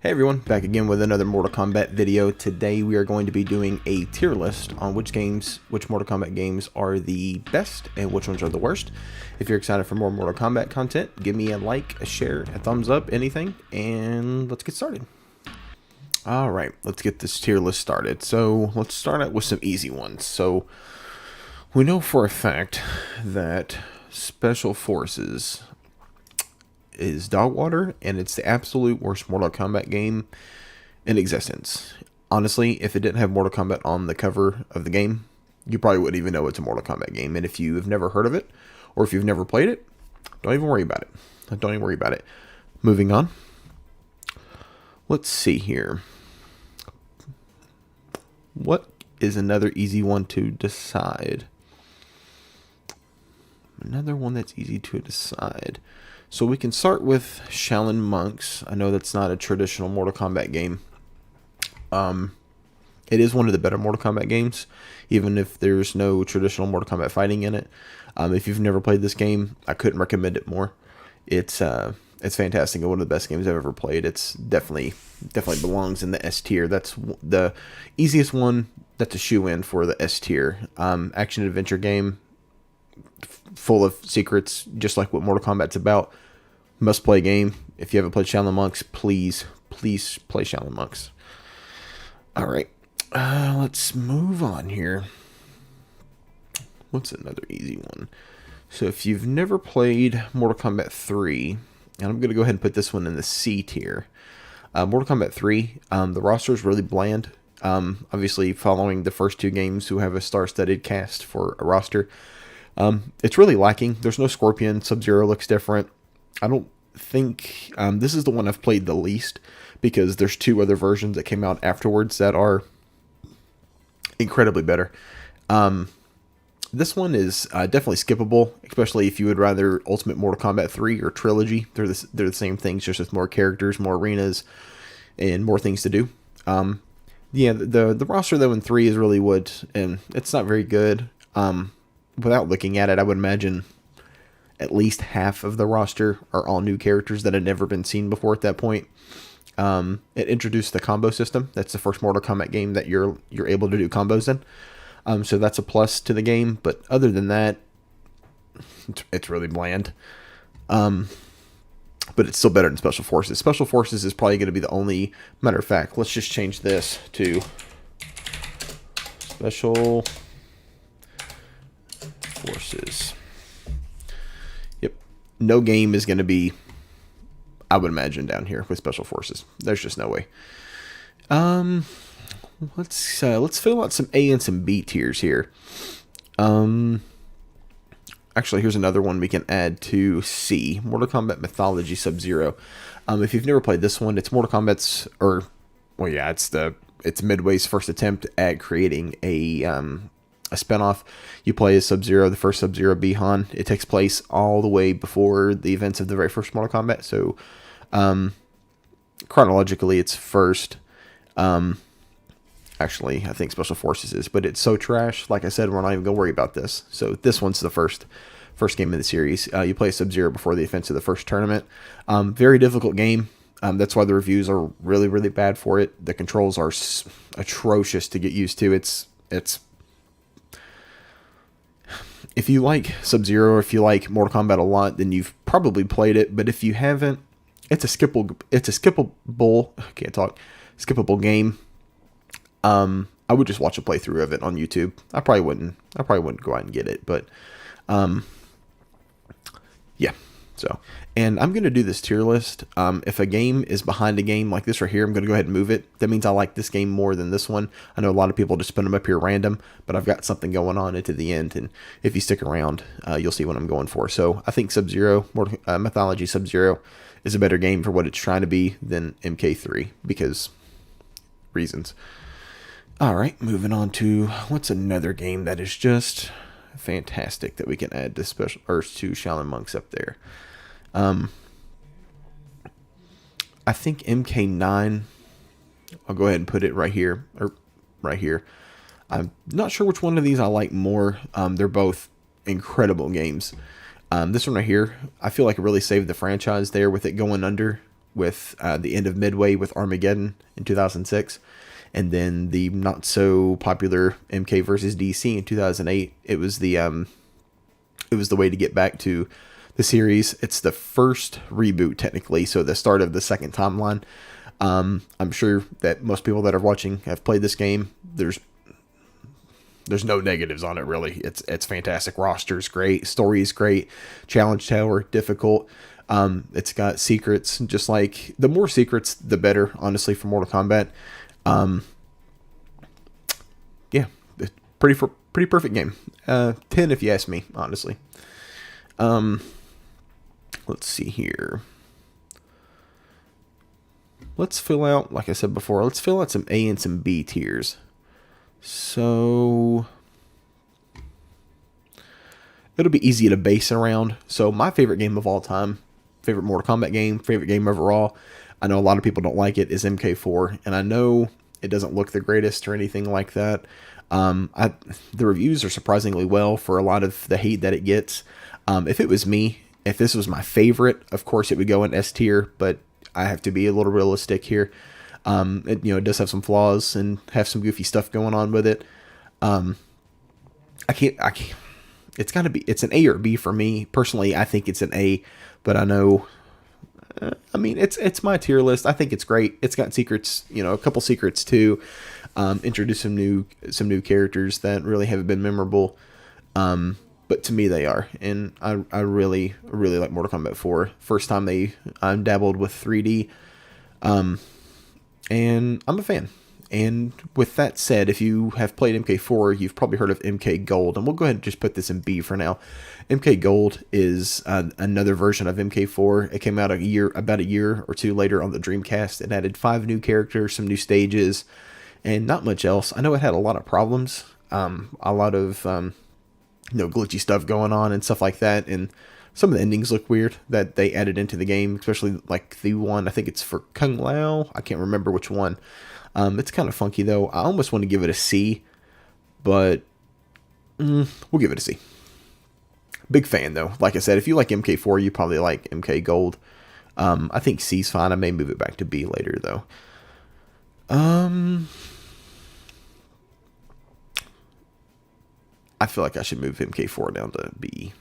Hey everyone, back again with another Mortal Kombat video. Today we are going to be doing a tier list on which Mortal Kombat games are the best and which ones are the worst. If you're excited for more Mortal Kombat content, give me a like, a share, a thumbs up, anything, and let's get started. Alright, let's get this tier list started. So let's start out with some easy ones. So we know for a fact that Special Forces is dog water, and it's the absolute worst Mortal Kombat game in existence. Honestly, if it didn't have Mortal Kombat on the cover of the game, you probably wouldn't even know it's a Mortal Kombat game. And if you've never heard of it, or if you've never played it, don't even worry about it. Don't even worry about it. Moving on. Let's see here. What is another easy one to decide? Another one that's easy to decide. So we can start with Shaolin Monks. I know that's not a traditional Mortal Kombat game. It is one of the better Mortal Kombat games, even if there's no traditional Mortal Kombat fighting in it. If you've never played this game, I couldn't recommend it more. It's fantastic and one of the best games I've ever played. It's definitely belongs in the S tier. That's the easiest one. That's a shoe-in for the S tier. Action adventure game, full of secrets, just like what Mortal Kombat's about. Must play game. If you haven't played Shaolin Monks, please play Shaolin Monks. Alright, let's move on here. What's another easy one? So if you've never played Mortal Kombat 3, and I'm going to go ahead and put this one in the C tier. Mortal Kombat 3, the roster is really bland. Obviously, following the first two games who have a star-studded cast for a roster, it's really lacking. There's no Scorpion. Sub-Zero looks different. I don't think this is the one I've played the least, because there's two other versions that came out afterwards that are incredibly better. This one is definitely skippable, especially if you would rather Ultimate Mortal Kombat 3 or Trilogy. They're the same things, just with more characters, more arenas, and more things to do. Yeah, the roster though in 3 is really wood, and it's not very good. Without looking at it, I would imagine at least half of the roster are all new characters that had never been seen before at that point. It introduced the combo system. That's the first Mortal Kombat game that you're able to do combos in. So that's a plus to the game. But other than that, it's really bland. But it's still better than Special Forces. Special Forces is probably going to be the only... Matter of fact, let's just change this to Special Forces. Yep. No game is going to be, I would imagine, down here with Special Forces. There's just no way. Let's fill out some A and some B tiers here. Actually, here's another one we can add to C. Mortal Kombat Mythology Sub-Zero. If you've never played this one, it's Mortal Kombat's, it's Midway's first attempt at creating a spinoff. You play as Sub-Zero, the first Sub-Zero Bihan. It takes place all the way before the events of the very first Mortal Kombat. So, chronologically, it's first. Actually, I think Special Forces is, but it's so trash. Like I said, we're not even gonna worry about this. So this one's the first game in the series. You play Sub-Zero before the events of the first tournament. Very difficult game. That's why the reviews are really, really bad for it. The controls are atrocious to get used to. It's if you like Sub-Zero, or if you like Mortal Kombat a lot, then you've probably played it. But if you haven't, it's a skippable game. I would just watch a playthrough of it on YouTube. I probably wouldn't go out and get it, but yeah. So, and I'm gonna do this tier list. If a game is behind a game like this right here, I'm gonna go ahead and move it. That means I like this game more than this one. I know a lot of people just put them up here random, but I've got something going on into the end, and if you stick around, you'll see what I'm going for. So I think Sub-Zero, Mythology Sub-Zero, is a better game for what it's trying to be than MK3 because reasons. Alright, moving on to what's another game that is just fantastic that we can add to to Shaolin Monks up there. I think MK9, I'll go ahead and put it right here, or right here. I'm not sure which one of these I like more. They're both incredible games. This one right here, I feel like it really saved the franchise there with it going under with the end of Midway with Armageddon in 2006, and then the not so popular MK versus DC in 2008. It was the way to get back to the series. It's the first reboot technically, so the start of the second timeline. I'm sure that most people that are watching have played this game. There's no negatives on it really. It's fantastic. Roster's great, story's great, challenge tower difficult. It's got secrets. Just like the more secrets, the better. Honestly, for Mortal Kombat. Yeah, pretty perfect game. 10 if you ask me, honestly. Let's see here. Let's fill out, like I said before, let's fill out some A and some B tiers. So it'll be easy to base around. So my favorite game of all time, favorite Mortal Kombat game, favorite game overall, I know a lot of people don't like it, is MK4. And I know it doesn't look the greatest or anything like that. The reviews are surprisingly well for a lot of the hate that it gets. If it was me, if this was my favorite, of course it would go in S tier, but I have to be a little realistic here. It does have some flaws and have some goofy stuff going on with it. I can't, it's an A or B for me. Personally, I think it's an A, but I know, it's my tier list. I think it's great. It's got secrets, a couple secrets too. Introduce some new characters that really haven't been memorable. But to me they are, and I really like Mortal Kombat 4. First time I dabbled with 3D, and I'm a fan. And with that said, if you have played MK4, you've probably heard of MK Gold, and we'll go ahead and just put this in B for now. MK Gold is another version of MK4. It came out about a year or two later on the Dreamcast. It added 5 new characters, some new stages, and not much else. I know it had a lot of problems, a lot of glitchy stuff going on and stuff like that, and some of the endings look weird that they added into the game, especially like the one, I think it's for Kung Lao, I can't remember which one. It's kind of funky though. I almost want to give it a C, but we'll give it a C. Big fan though. Like I said, if you like MK4, you probably like MK Gold. I think C's fine. I may move it back to B later though. I feel like I should move MK4 down to B.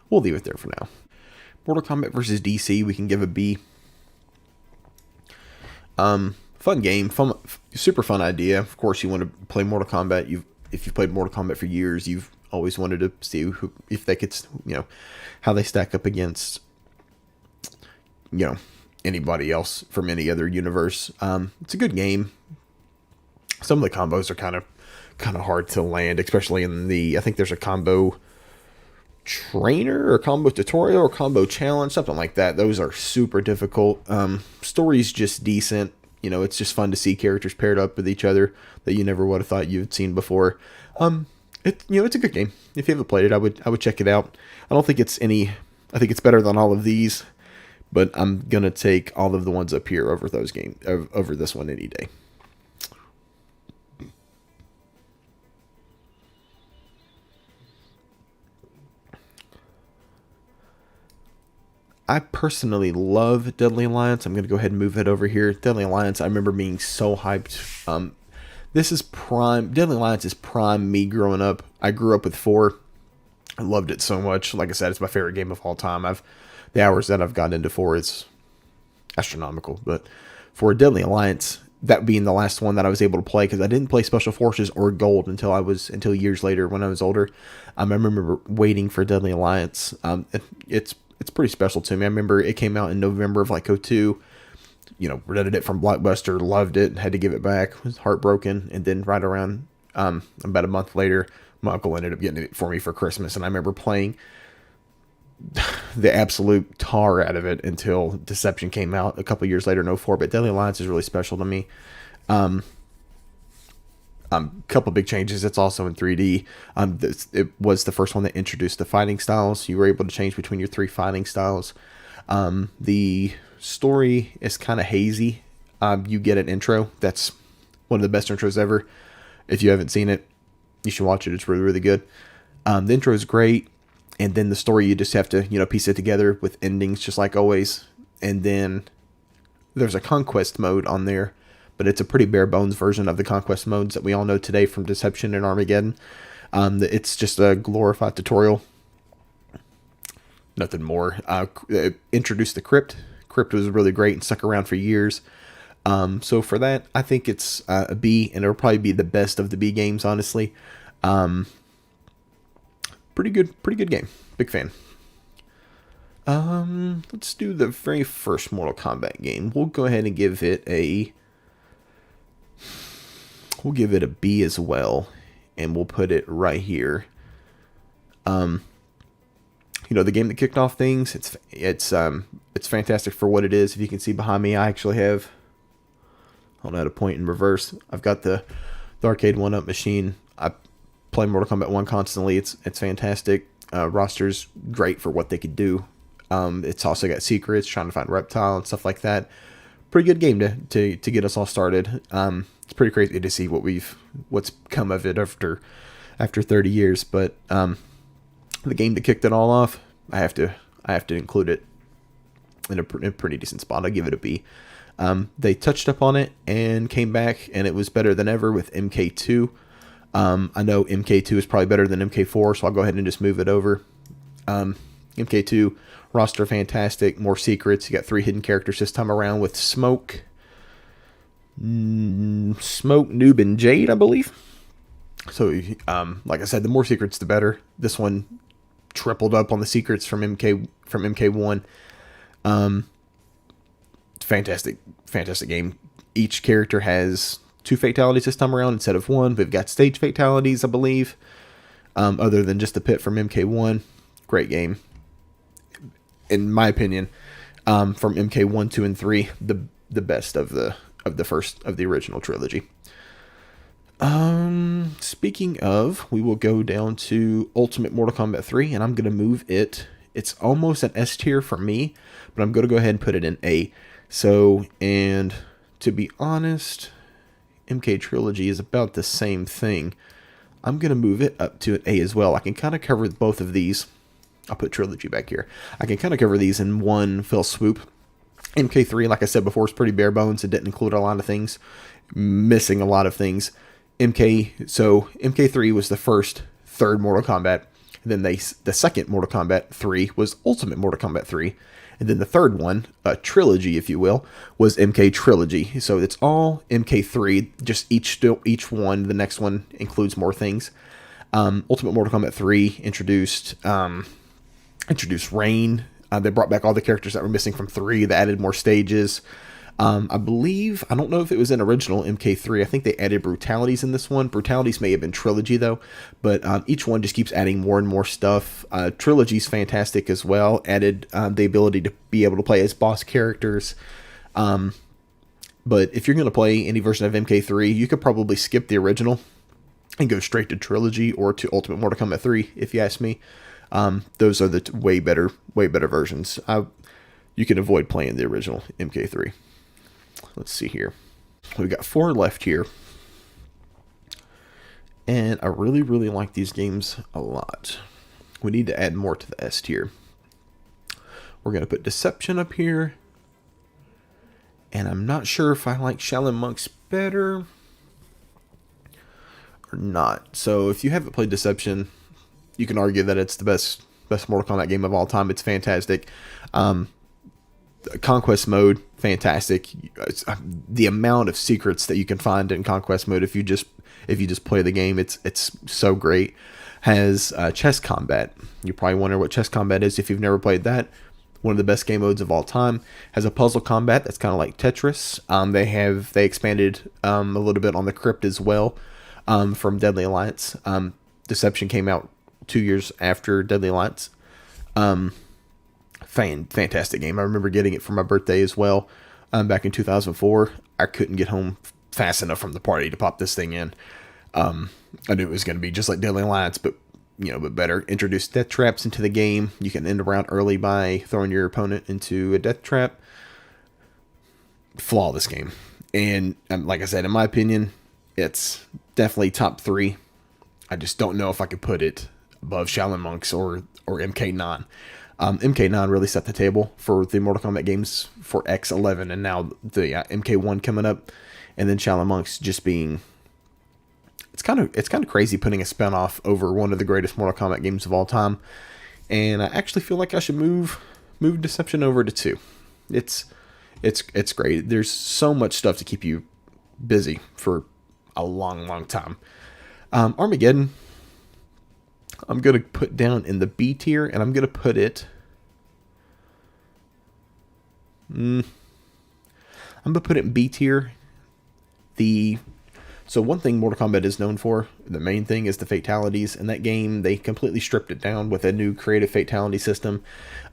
We'll leave it there for now. Mortal Kombat versus DC, we can give a B. Fun game, super fun idea. Of course, you want to play Mortal Kombat. If you've played Mortal Kombat for years, you've always wanted to see if they could, how they stack up against, anybody else from any other universe. It's a good game. Some of the combos are kind of hard to land, especially in I think there's a combo trainer or combo tutorial or combo challenge, something like that. Those are super difficult. Story's just decent. It's just fun to see characters paired up with each other that you never would have thought you'd seen before. It's a good game. If you haven't played it, I would check it out. I think it's better than all of these, but I'm gonna take all of the ones up here over over this one any day. I personally love Deadly Alliance. I'm going to go ahead and move it over here. Deadly Alliance, I remember being so hyped. This is prime. Deadly Alliance is prime me growing up. I grew up with 4. I loved it so much. Like I said, it's my favorite game of all time. The hours that I've gotten into 4 is astronomical. But for Deadly Alliance, that being the last one that I was able to play, because I didn't play Special Forces or Gold until years later when I was older. I remember waiting for Deadly Alliance. It's pretty special to me. I remember it came out in November of like 02. Rented it from Blockbuster, loved it, had to give it back, was heartbroken. And then right around about a month later, my uncle ended up getting it for me for Christmas. And I remember playing the absolute tar out of it until Deception came out a couple years later in 04. But Deadly Alliance is really special to me. Couple big changes. It's also in 3D. It was the first one that introduced the fighting styles. You were able to change between your 3 fighting styles. The story is kind of hazy. You get an intro. That's one of the best intros ever. If you haven't seen it, you should watch it. It's really, really good. The intro is great. And then the story, you just have to, piece it together with endings just like always. And then there's a conquest mode on there, but it's a pretty bare bones version of the conquest modes that we all know today from Deception and Armageddon. It's just a glorified tutorial. Nothing more. Introduced the Crypt. Crypt was really great and stuck around for years. So for that, I think it's a B, and it'll probably be the best of the B games, honestly. Pretty good game. Big fan. Let's do the very first Mortal Kombat game. We'll go ahead and give it a B as well, and we'll put it right here. The game that kicked off things, it's fantastic for what it is. If you can see behind me, I actually have, I don't know how to point in reverse. I've got the arcade 1-up machine. I play Mortal Kombat 1 constantly. It's fantastic. Roster's great for what they could do. It's also got secrets, trying to find Reptile and stuff like that. Pretty good game to get us all started. It's pretty crazy to see what's come of it after 30 years. But the game that kicked it all off, I have to include it in a pretty decent spot. I give it a B. They touched up on it and came back, and it was better than ever with MK2. I know MK2 is probably better than MK4, so I'll go ahead and just move it over. MK2 roster fantastic, more secrets. You got 3 hidden characters this time around with Smoke, Noob, and Jade, I believe. So, like I said, the more secrets, the better. This one tripled up on the secrets from MK1. Fantastic game. Each character has 2 fatalities this time around instead of 1. We've got stage fatalities, I believe, other than just the pit from MK1. Great game, in my opinion. From MK1, 2, and 3, the best of the original trilogy. Speaking of, we will go down to Ultimate Mortal Kombat 3, and I'm going to move it. It's almost an S tier for me, but I'm going to go ahead and put it in A. So, and to be honest, MK Trilogy is about the same thing. I'm going to move it up to an A as well. I can kind of cover both of these. I'll put Trilogy back here. I can kind of cover these in one fell swoop. MK3, like I said before, is pretty bare bones. It didn't include a lot of things. Missing a lot of things. MK3 was the third Mortal Kombat. And then the second Mortal Kombat 3 was Ultimate Mortal Kombat 3. And then the third one, a trilogy, if you will, was MK Trilogy. So it's all MK3, just each one, the next one includes more things. Ultimate Mortal Kombat 3 introduced Rain. They brought back all the characters that were missing from 3. They added more stages. I believe, I don't know if it was in original MK3. I think they added brutalities in this one. Brutalities may have been trilogy though, but each one just keeps adding more and more stuff. Trilogy's fantastic as well. Added the ability to be able to play as boss characters. But if you're going to play any version of MK3, you could probably skip the original and go straight to trilogy or to Ultimate Mortal Kombat 3, if you ask me. Those are the way better versions. You can avoid playing the original MK3. Let's see here. We've got 4 left here. And I really, really like these games a lot. We need to add more to the S tier. We're going to put Deception up here. And I'm not sure if I like Shaolin Monks better or not. So if you haven't played Deception, you can argue that it's the best Mortal Kombat game of all time. It's fantastic. Conquest mode, fantastic. The amount of secrets that you can find in Conquest mode if you just play the game, it's so great. Has chess combat. You probably wonder what chess combat is if you've never played that. One of the best game modes of all time. Has a puzzle combat that's kind of like Tetris. They expanded a little bit on the Crypt as well from Deadly Alliance. Deception came out 2 years after Deadly Alliance. Fantastic game. I remember getting it for my birthday as well. Back in 2004. I couldn't get home fast enough from the party to pop this thing in. I knew it was going to be just like Deadly Alliance, but better. Introduce death traps into the game. You can end a round early by throwing your opponent into a death trap. Flawless game. And like I said, in my opinion, it's definitely top 3. I just don't know if I could put it above Shaolin Monks or MK9. MK9 really set the table for the Mortal Kombat games for X11, and now the MK1 coming up, and then Shaolin Monks just being. It's kind of crazy putting a spinoff over one of the greatest Mortal Kombat games of all time, and I actually feel like I should move Deception over to 2. It's great. There's so much stuff to keep you busy for a long time. Armageddon, I'm going to put down in the B tier, and I'm going to put it. I'm going to put it in B tier. So one thing Mortal Kombat is known for, the main thing, is the fatalities. In that game, they completely stripped it down with a new creative fatality system.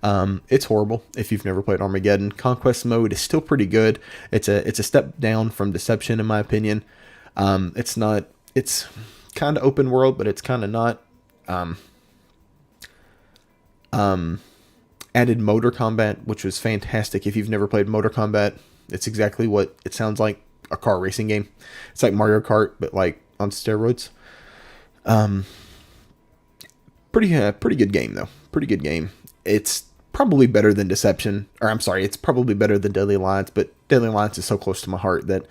It's horrible if you've never played Armageddon. Conquest mode is still pretty good. It's a step down from Deception, in my opinion. It's kind of open world, but it's kind of not. Added motor combat, which was fantastic. If you've never played Motor Combat, it's exactly what it sounds like. A car racing game. It's like Mario Kart, but like on steroids. Pretty good game though. Pretty good game. It's probably better than Deception, or I'm sorry, it's probably better than Deadly Alliance. But Deadly Alliance is so close to my heart that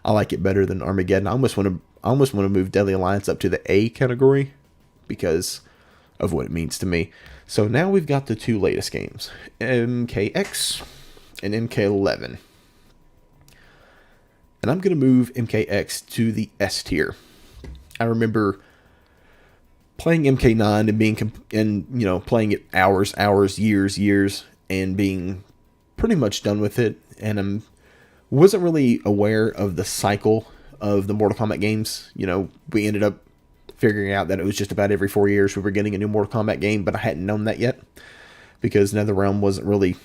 I like it better than Armageddon. I almost want to move Deadly Alliance up to the A category because of what it means to me. So now we've got the two latest games, MKX and MK11. And I'm going to move MKX to the S tier. I remember playing MK9 and playing it hours, years, and being pretty much done with it. And I wasn't really aware of the cycle of the Mortal Kombat games. We ended up figuring out that it was just about every 4 years we were getting a new Mortal Kombat game, but I hadn't known that yet because NetherRealm wasn't really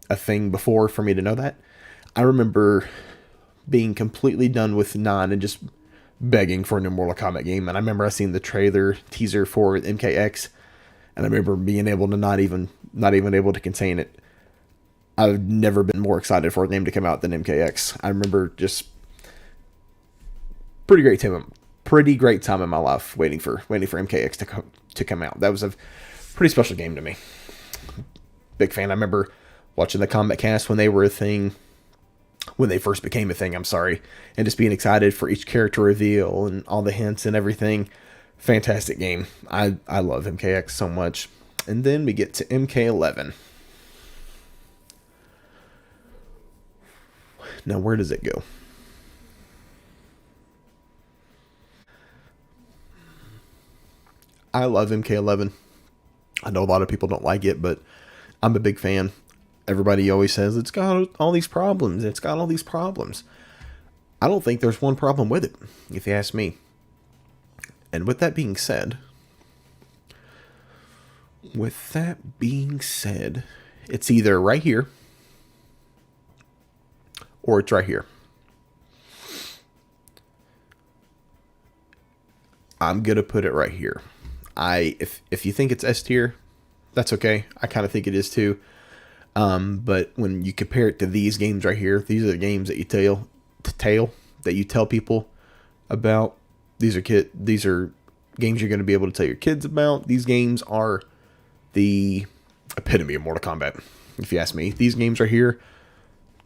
a thing before for me to know that. I remember being completely done with 9 and just begging for a new Mortal Kombat game. And I remember I seen the trailer teaser for MKX, and I remember being able to not even able to contain it. I've never been more excited for a game to come out than MKX. I remember just pretty great time in my life waiting for MKX to come out. That was a pretty special game to me. Big fan. I remember watching the Combat Cast when they were a thing. When they first became a thing, and just being excited for each character reveal and all the hints and everything. Fantastic game. I love MKX so much. And then we get to MK11. Now, where does it go? I love MK11. I know a lot of people don't like it, but I'm a big fan. Everybody always says it's got all these problems. I don't think there's one problem with it, if you ask me. And with that being said, it's either right here or it's right here. I'm gonna put it right here. If you think it's S tier, that's okay. I kind of think it is too. But when you compare it to these games right here, these are the games that you tell people about. These are games you're going to be able to tell your kids about. These games are the epitome of Mortal Kombat, if you ask me. These games right here,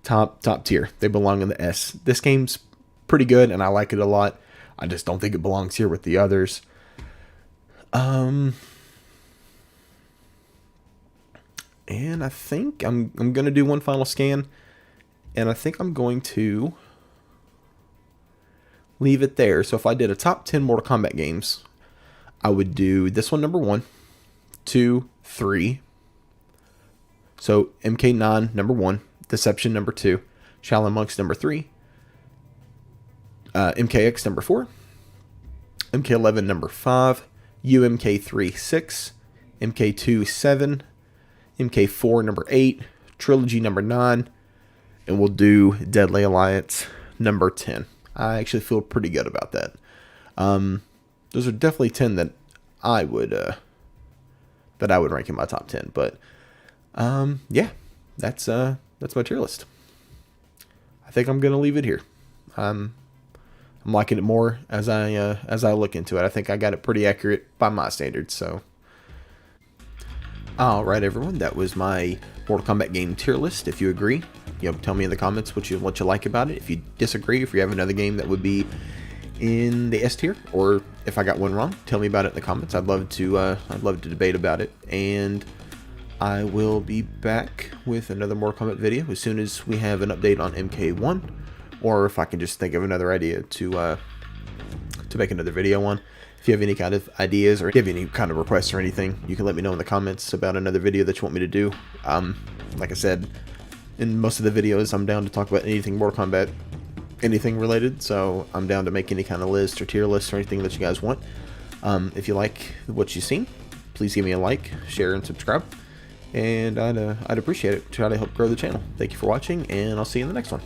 top tier. They belong in the S. This game's pretty good, and I like it a lot. I just don't think it belongs here with the others. And I think I'm going to do one final scan. And I think I'm going to leave it there. So if I did a top 10 Mortal Kombat games, I would do this one number 1, 2, 3. So MK9 number 1, Deception number 2, Shaolin Monks number 3, MKX number 4, MK11 number 5, UMK3 6, MK2 7, MK4 number 8, Trilogy number 9, and we'll do Deadly Alliance number 10. I actually feel pretty good about that. Those are definitely 10 that I would rank in my top 10. But yeah, that's my tier list. I think I'm gonna leave it here. I'm liking it more as I look into it. I think I got it pretty accurate by my standards. So Alright everyone, that was my Mortal Kombat game tier list. If you agree, tell me in the comments what you like about it. If you disagree, if you have another game that would be in the S tier, or if I got one wrong, tell me about it in the comments. I'd love to debate about it, and I will be back with another Mortal Kombat video as soon as we have an update on MK1, or if I can just think of another idea to make another video on. If you have any kind of ideas or if you have any kind of requests or anything, you can let me know in the comments about another video that you want me to do. Like I said, in most of the videos, I'm down to talk about anything Mortal Kombat, anything related, so I'm down to make any kind of list or tier list or anything that you guys want. If you like what you've seen, please give me a like, share, and subscribe, and I'd appreciate it. Try to help grow the channel. Thank you for watching, and I'll see you in the next one.